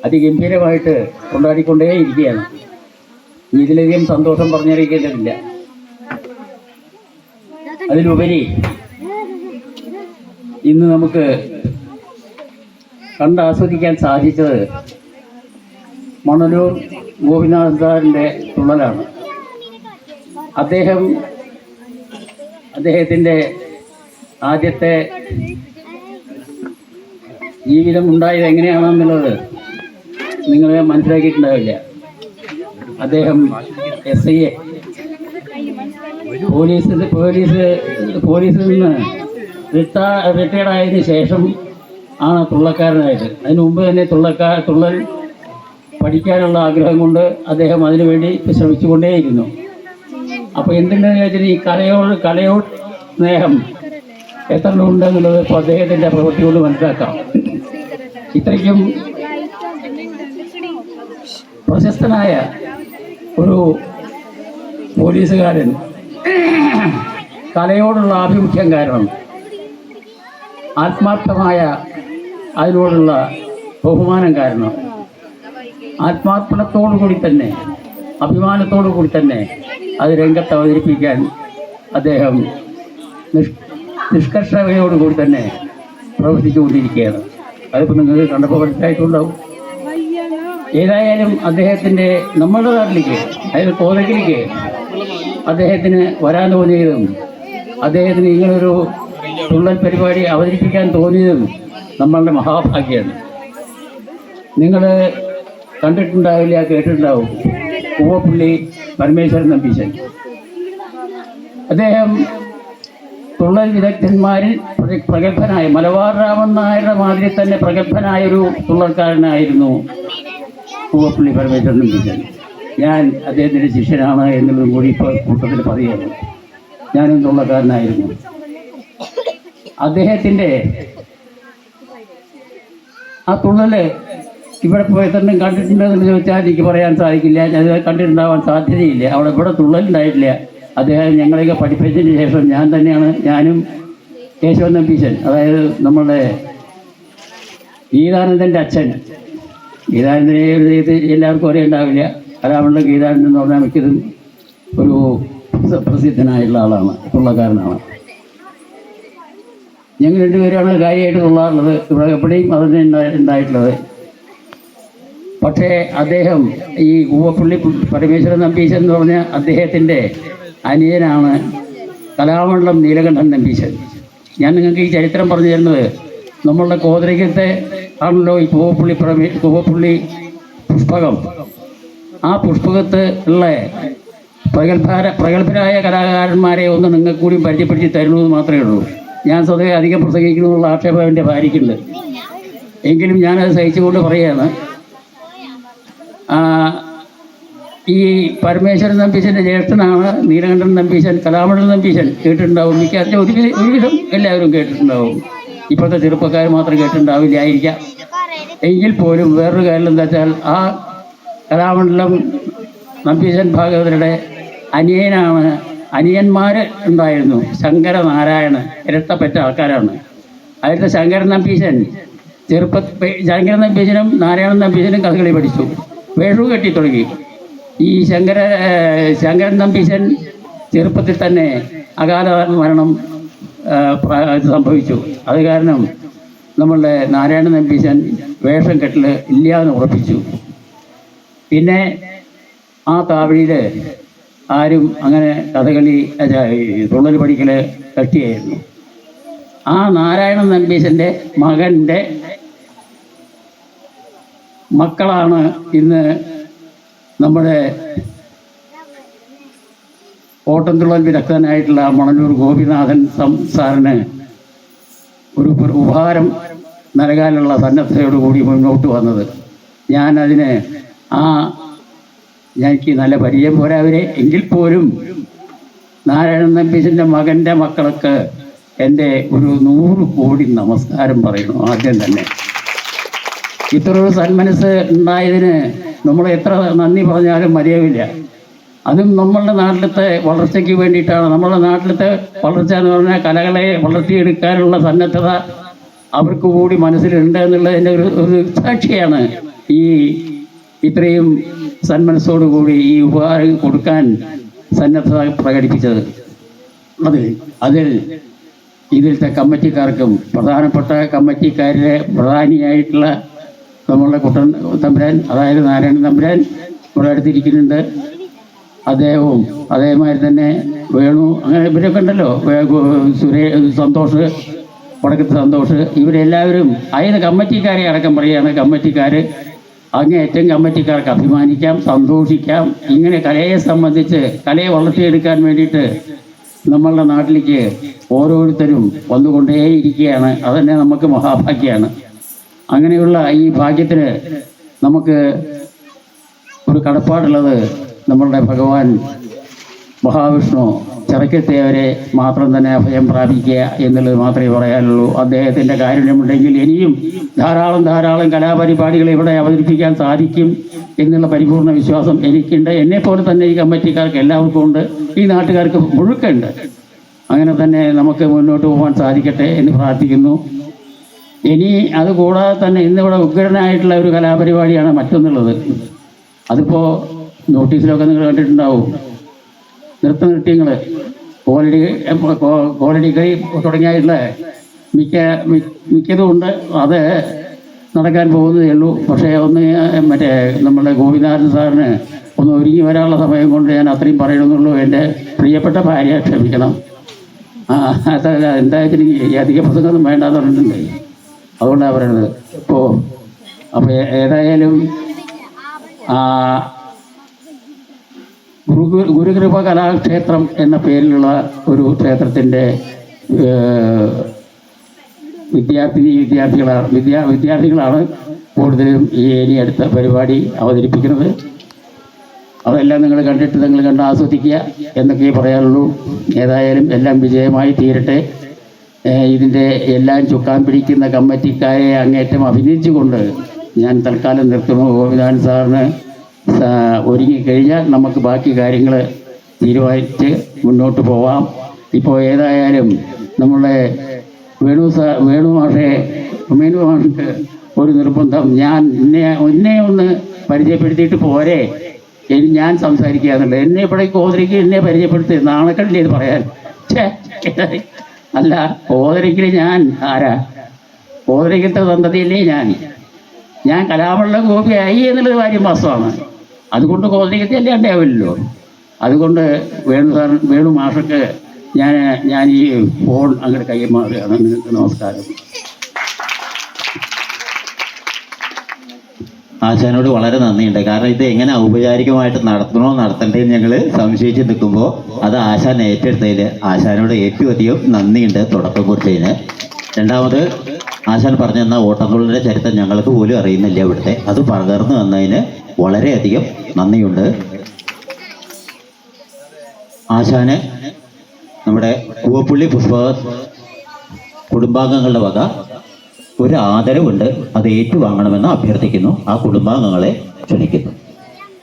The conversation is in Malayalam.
അതിഗംഭീരമായിട്ട് കൊണ്ടാടിക്കൊണ്ടേയിരിക്കുകയാണ്. ഇതിലധികം സന്തോഷം പറഞ്ഞറിയിക്കേണ്ടതില്ല. അതിലുപരി ഇന്ന് നമുക്ക് കണ്ടാസ്വദിക്കാൻ സാധിച്ചത് മണലൂർ ഗോപിനാഥൻ സാറിൻ്റെ തുള്ളലാണ്. അദ്ദേഹത്തിൻ്റെ ആദ്യത്തെ ജീവിതം ഉണ്ടായത് എങ്ങനെയാണെന്നുള്ളത് നിങ്ങൾ മനസ്സിലാക്കിയിട്ടുണ്ടാവില്ല. അദ്ദേഹം SI പോലീസിൽ നിന്ന് റിട്ടയർഡായതിനു ശേഷം ആണ് തുള്ളക്കാരനായത്. അതിനു മുമ്പ് തന്നെ തുള്ളൽ പഠിക്കാനുള്ള ആഗ്രഹം കൊണ്ട് അദ്ദേഹം അതിനുവേണ്ടി ശ്രമിച്ചുകൊണ്ടേയിരുന്നു. അപ്പോൾ എന്തുണ്ടെന്ന് വെച്ചാൽ ഈ കലയോട് സ്നേഹം എത്ര ഉണ്ടെന്നുള്ളത് ഇപ്പോൾ അദ്ദേഹത്തിൻ്റെ പ്രവൃത്തി കൊണ്ട് മനസ്സിലാക്കാം. ഇത്രയ്ക്കും പ്രശസ്തനായ ഒരു പോലീസുകാരൻ കലയോടുള്ള ആഭിമുഖ്യം കാരണം, ആത്മാർത്ഥമായ അതിനോടുള്ള ബഹുമാനം കാരണം, ആത്മാർപ്പണത്തോടു കൂടി തന്നെ, അഭിമാനത്തോടു കൂടി തന്നെ അത് രംഗത്ത് അവതരിപ്പിക്കാൻ അദ്ദേഹം നിഷ്കർഷതയോടുകൂടി തന്നെ പ്രവർത്തിച്ചുകൊണ്ടിരിക്കുകയാണ്. അതിപ്പോൾ നിങ്ങൾക്ക് കണ്ടപ്പോൾ മനസ്സിലായിട്ടുണ്ടാവും. ഏതായാലും അദ്ദേഹത്തിൻ്റെ നമ്മുടെ നാട്ടിലേക്ക്, അതായത് കോതകിലേക്ക് അദ്ദേഹത്തിന് വരാൻ തോന്നിയതും അദ്ദേഹത്തിന് ഇങ്ങനൊരു തുള്ളൽ പരിപാടി അവതരിപ്പിക്കാൻ തോന്നിയതും നമ്മളുടെ മഹാഭാഗ്യമാണ്. നിങ്ങൾ കണ്ടിട്ടുണ്ടാവില്ല, കേട്ടിട്ടുണ്ടാവും. പൂവപ്പള്ളി പരമേശ്വരൻ നമ്പീശൻ. അദ്ദേഹം തുള്ളൽ വിദഗ്ധന്മാരിൽ പ്രഗത്ഭനായ, മലബാർ രാമൻ നായരുടെ മാതിരി തന്നെ പ്രഗത്ഭനായൊരു തുള്ളൽക്കാരനായിരുന്നു പൂവപ്പള്ളി പരമേശ്വരൻ നമ്പീശൻ. ഞാൻ അദ്ദേഹത്തിൻ്റെ ശിഷ്യനാണ് എന്നുള്ളതും കൂടി ഇപ്പോൾ കൂട്ടത്തിൽ പറയുകയാണ്. ഞാനും തുള്ളക്കാരനായിരുന്നു. അദ്ദേഹത്തിൻ്റെ ആ തുള്ളൽ ഇവിടെ പോയി തന്നെ കണ്ടിട്ടുണ്ടെന്ന് ചോദിച്ചാൽ എനിക്ക് പറയാൻ സാധിക്കില്ല. അത് കണ്ടിട്ടുണ്ടാവാൻ സാധ്യതയില്ല. ഇവിടെ തുള്ളലുണ്ടായിട്ടില്ല. അദ്ദേഹം ഞങ്ങളെയൊക്കെ പഠിപ്പിച്ചതിന് ശേഷം ഞാനും കേശവൻ നമ്പീശൻ, അതായത് നമ്മളുടെ ഗീതാനന്ദൻ്റെ അച്ഛൻ, ഗീതാനന്ദനെ എല്ലാവർക്കും ഒരേ ഉണ്ടാവില്ല. കലാമണ്ഡലം ഗീതാനന്ദൻ എന്ന് പറഞ്ഞാൽ മിക്കതും ഒരു പ്രസിദ്ധനായുള്ള ആളാണ്, തുള്ളക്കാരനാണ്. ഞങ്ങൾ രണ്ടുപേരാണ് കാര്യമായിട്ട് തുള്ളാറുള്ളത്. ഇവിടെ എവിടെയും അതിന് ഉണ്ടായിട്ടുള്ളത്. പക്ഷേ അദ്ദേഹം ഈ പൂവപ്പള്ളി പരമേശ്വരൻ നമ്പീശൻ എന്ന് പറഞ്ഞ അദ്ദേഹത്തിൻ്റെ അനിയനാണ് കലാമണ്ഡലം നീലകണ്ഠൻ നമ്പീശൻ. ഞാൻ നിങ്ങൾക്ക് ഈ ചരിത്രം പറഞ്ഞു തരുന്നത് നമ്മളുടെ കോതരയ്ക്കത്തെ ആണല്ലോ ഈ പൂവപ്പള്ളി പുഷ്പകം. ആ പുഷ്പകത്ത് ഉള്ള പ്രഗത്ഭരായ കലാകാരന്മാരെ ഒന്ന് നിങ്ങൾക്ക് കൂടി പരിചയപ്പെടുത്തി തരുന്നത് മാത്രമേ ഉള്ളൂ. ഞാൻ സ്വതവേ അധികം പ്രസംഗിക്കണമെന്നുള്ള ആക്ഷേപം എൻ്റെ ഭാര്യയ്ക്കുണ്ട്. എങ്കിലും ഞാനത് സഹിച്ചുകൊണ്ട് പറയുകയാണ്. ഈ പരമേശ്വരൻ നമ്പീശൻ്റെ ജ്യേഷ്ഠനാണ് നീലകണ്ഠൻ നമ്പീശൻ, കലാമണ്ഡലം നമ്പീശൻ. കേട്ടിട്ടുണ്ടാവും, മിക്ക ഒരുവിധം എല്ലാവരും കേട്ടിട്ടുണ്ടാവും. ഇപ്പോഴത്തെ ചെറുപ്പക്കാർ മാത്രം കേട്ടിട്ടുണ്ടാവില്ലായിരിക്കാം. എങ്കിൽ പോലും വേറൊരു കാര്യം എന്താ വെച്ചാൽ, ആ കലാമണ്ഡലം നമ്പീശൻ ഭാഗവതരുടെ അനിയന്മാർ ഉണ്ടായിരുന്നു. ശങ്കരനാരായണ ഇരട്ടപ്പറ്റ ആൾക്കാരാണ്. അതിലത്തെ ശങ്കരൻ നമ്പീശൻ ശങ്കരൻ നമ്പീശനും നാരായണൻ നമ്പീശനും കഥകളി പഠിച്ചു, വേഷവും കെട്ടി തുടങ്ങി. ഈ ശങ്കരൻ നമ്പീശൻ ചെറുപ്പത്തിൽ തന്നെ അകാല മരണം സംഭവിച്ചു. അത് കാരണം നമ്മളുടെ നാരായണൻ നമ്പീശൻ വേഷം കെട്ടൽ ഇല്ലയെന്ന് ഉറപ്പിച്ചു. പിന്നെ ആ താവഴിയിൽ ആരും അങ്ങനെ കഥകളി തുള്ളൽ പഠിക്കൽ കട്ടിയായിരുന്നു. ആ നാരായണൻ നമ്പീശൻ്റെ മകൻ്റെ മക്കളാണ് ഇന്ന് നമ്മുടെ ഓട്ടംതുള്ളൽ വിദഗ്ധനായിട്ടുള്ള മണലൂർ ഗോപിനാഥൻ സാറിന് ഒരു ഉപഹാരം നൽകാനുള്ള സന്നദ്ധതയോടുകൂടി മുന്നോട്ട് വന്നത്. ഞാനതിന് എനിക്ക് നല്ല പരിചയം പോരാവരെ, എങ്കിൽ പോലും നാരായണൻ നമ്പീശൻ്റെ മകൻ്റെ മക്കൾക്ക് എൻ്റെ ഒരു 100 കോടി നമസ്കാരം പറയുന്നു. ആദ്യം തന്നെ ഇത്രയൊരു സന്മനസ് ഉണ്ടായതിന് നമ്മൾ എത്ര നന്ദി പറഞ്ഞാലും മതിയാവില്ല. അതും നമ്മളുടെ നാട്ടിലത്തെ വളർച്ചയ്ക്ക് വേണ്ടിയിട്ടാണ്. നമ്മളുടെ നാട്ടിലത്തെ വളർച്ച എന്ന് പറഞ്ഞാൽ കലകളെ വളർത്തിയെടുക്കാനുള്ള സന്നദ്ധത അവർക്ക് കൂടി മനസ്സിലുണ്ട് എന്നുള്ളതിൻ്റെ ഒരു സാക്ഷിയാണ് ഈ ഇത്രയും സന്മനസ്സോടുകൂടി ഈ ഉപഹാരം കൊടുക്കാൻ സന്നദ്ധത പ്രകടിപ്പിച്ചത്. അതിൽ ഇതിലത്തെ കമ്മിറ്റിക്കാർക്കും പ്രധാനപ്പെട്ട കമ്മിറ്റിക്കാരുടെ പ്രധാനിയായിട്ടുള്ള നമ്മളുടെ കുട്ടൻ തമ്പുരാൻ, അതായത് നാരായണൻ തമ്പുരാൻ ഇവിടെ അടുത്തിരിക്കുന്നുണ്ട്. അദ്ദേഹവും അതേമാതിരി തന്നെ വേണു, അങ്ങനെ ഇവരൊക്കെ ഉണ്ടല്ലോ, സന്തോഷ്, വടക്കത്ത് സന്തോഷ്, ഇവരെല്ലാവരും അതിന് കമ്മിറ്റിക്കാരെ അടക്കം പറയുകയാണ്. കമ്മിറ്റിക്കാർ അങ്ങേയറ്റം കമ്മിറ്റിക്കാർക്ക് അഭിമാനിക്കാം, സന്തോഷിക്കാം. ഇങ്ങനെ കലയെ സംബന്ധിച്ച് കലയെ വളർത്തിയെടുക്കാൻ വേണ്ടിയിട്ട് നമ്മളുടെ നാട്ടിലേക്ക് ഓരോരുത്തരും വന്നുകൊണ്ടേയിരിക്കുകയാണ്. അതന്നെ നമുക്ക് മഹാഭാഗ്യമാണ്. അങ്ങനെയുള്ള ഈ ഭാഗ്യത്തിന് നമുക്ക് ഒരു കടപ്പാടുള്ളത് നമ്മളുടെ ഭഗവാൻ മഹാവിഷ്ണു ചിറക്കെത്തിയവരെ മാത്രം തന്നെ അഭയം പ്രാപിക്കുക എന്നുള്ളത് മാത്രമേ പറയാനുള്ളൂ. അദ്ദേഹത്തിൻ്റെ കാരുണ്യമുണ്ടെങ്കിൽ ഇനിയും ധാരാളം കലാപരിപാടികൾ ഇവിടെ അവതരിപ്പിക്കാൻ സാധിക്കും എന്നുള്ള പരിപൂർണ വിശ്വാസം എനിക്കുണ്ട്. എന്നെപ്പോലെ തന്നെ ഈ കമ്മിറ്റിക്കാർക്ക് എല്ലാവർക്കും ഉണ്ട്, ഈ നാട്ടുകാർക്ക് മുഴുക്കുണ്ട്. അങ്ങനെ തന്നെ നമുക്ക് മുന്നോട്ട് പോകാൻ സാധിക്കട്ടെ എന്ന് പ്രാർത്ഥിക്കുന്നു. ഇനി അതുകൂടാതെ തന്നെ ഇന്നിവിടെ ഉഗ്രനായിട്ടുള്ള ഒരു കലാപരിപാടിയാണ് മറ്റൊന്നുള്ളത്. അതിപ്പോൾ നോട്ടീസിലൊക്കെ നിങ്ങൾ കണ്ടിട്ടുണ്ടാവും. നൃത്തനൃത്യങ്ങൾ കോലടി കൈ തുടങ്ങിയായിട്ടുള്ള മിക്കതും ഉണ്ട്. അത് നടക്കാൻ പോകുന്നതേ ഉള്ളൂ. പക്ഷേ ഒന്ന് മറ്റേ നമ്മുടെ ഗോപിനാഥൻ സാറിന് ഒന്ന് ഒരുങ്ങി വരാനുള്ള സമയം കൊണ്ട് ഞാൻ അത്രയും പറയണമെന്നുള്ളൂ. എൻ്റെ പ്രിയപ്പെട്ട ഭാര്യ ക്ഷമിക്കണം. എന്തായാലും ഈ അധിക പ്രസംഗമൊന്നും വേണ്ടാന്ന് പറഞ്ഞിട്ടുണ്ട്, അതുകൊണ്ടാണ് പറയുന്നത്. അപ്പോൾ ഏതായാലും ഗുരുകൃപ കലാക്ഷേത്രം എന്ന പേരിലുള്ള ഒരു ക്ഷേത്രത്തിൻ്റെ വിദ്യാർത്ഥികളാണ് കൂടുതലും ഈ ഏരിയ അടുത്ത പരിപാടി അവതരിപ്പിക്കുന്നത്. അതെല്ലാം നിങ്ങൾ കണ്ടിട്ട് നിങ്ങൾ കണ്ട് ആസ്വദിക്കുക എന്നൊക്കെ പറയാനുള്ളൂ. ഏതായാലും എല്ലാം വിജയമായി തീരട്ടെ. ഇതിൻ്റെ എല്ലാം ചുക്കാൻ പിടിക്കുന്ന കമ്മിറ്റിക്കാരെ അങ്ങേറ്റം അഭിനയിച്ചുകൊണ്ട് ഞാൻ തൽക്കാലം നിർത്തുന്നു. ഗോപിനാഥൻ സാറിന് ഒരുങ്ങിക്കഴിഞ്ഞാൽ നമുക്ക് ബാക്കി കാര്യങ്ങൾ തീരുമാനിച്ച് മുന്നോട്ട് പോവാം. ഇപ്പോൾ ഏതായാലും നമ്മളുടെ വേണു മാഷക്ക് ഒരു നിർബന്ധം, ഞാൻ എന്നെ ഒന്ന് പരിചയപ്പെടുത്തിയിട്ട് പോരെ ഞാൻ സംസാരിക്കുക എന്നുള്ളത്. എന്നെ ഇവിടെ കോതരിക്ക് എന്നെ പരിചയപ്പെടുത്തി നാണക്കല്ലേ ഇത് പറയാൻ. അല്ല, കോതരിക്കൽ ഞാൻ ആരാ? കോതരിക്കത്തെ സന്തതിയല്ലേ ഞാൻ കലാമണ്ഡലം ഗോപിയായി എന്നുള്ളത് കാര്യം വാസ്തവമാണ്. അതുകൊണ്ട് കോതരിക്കത്തെ അല്ലേ ഉണ്ടാവില്ലല്ലോ. അതുകൊണ്ട് വേണു മാഷക്ക് ഞാൻ ഈ ഫോൺ അങ്ങനെ കൈമാറുകയാണ്. നിങ്ങൾക്ക് നമസ്കാരം. ആശാനോട് വളരെ നന്ദിയുണ്ട്. കാരണം ഇത് എങ്ങനെ ഔപചാരികമായിട്ട് നടത്തണോ നടത്തണ്ടേന്ന് ഞങ്ങൾ സംശയിച്ച് നിൽക്കുമ്പോൾ അത് ആശാൻ ഏറ്റെടുത്തതിൽ ആശാനോട് ഏറ്റവും അധികം നന്ദിയുണ്ട് തുടക്കം കുറിച്ചതിന്. രണ്ടാമത് ആശാൻ പറഞ്ഞു തന്ന ഓട്ടംതുള്ളലിൻ്റെ ചരിത്രം ഞങ്ങൾക്ക് പോലും അറിയുന്നില്ല ഇവിടുത്തെ, അത് പകർന്നു തന്നതിന് വളരെയധികം നന്ദിയുണ്ട്. ആശാന് നമ്മുടെ കൂവപ്പുള്ളി പുഷ്പ കുടുംബാംഗങ്ങളുടെ വക ഒരു ആദരവുണ്ട്, അത് ഏറ്റുവാങ്ങണമെന്ന് അഭ്യർത്ഥിക്കുന്നു. ആ കുടുംബാംഗങ്ങളെ ക്ഷണിക്കുന്നു.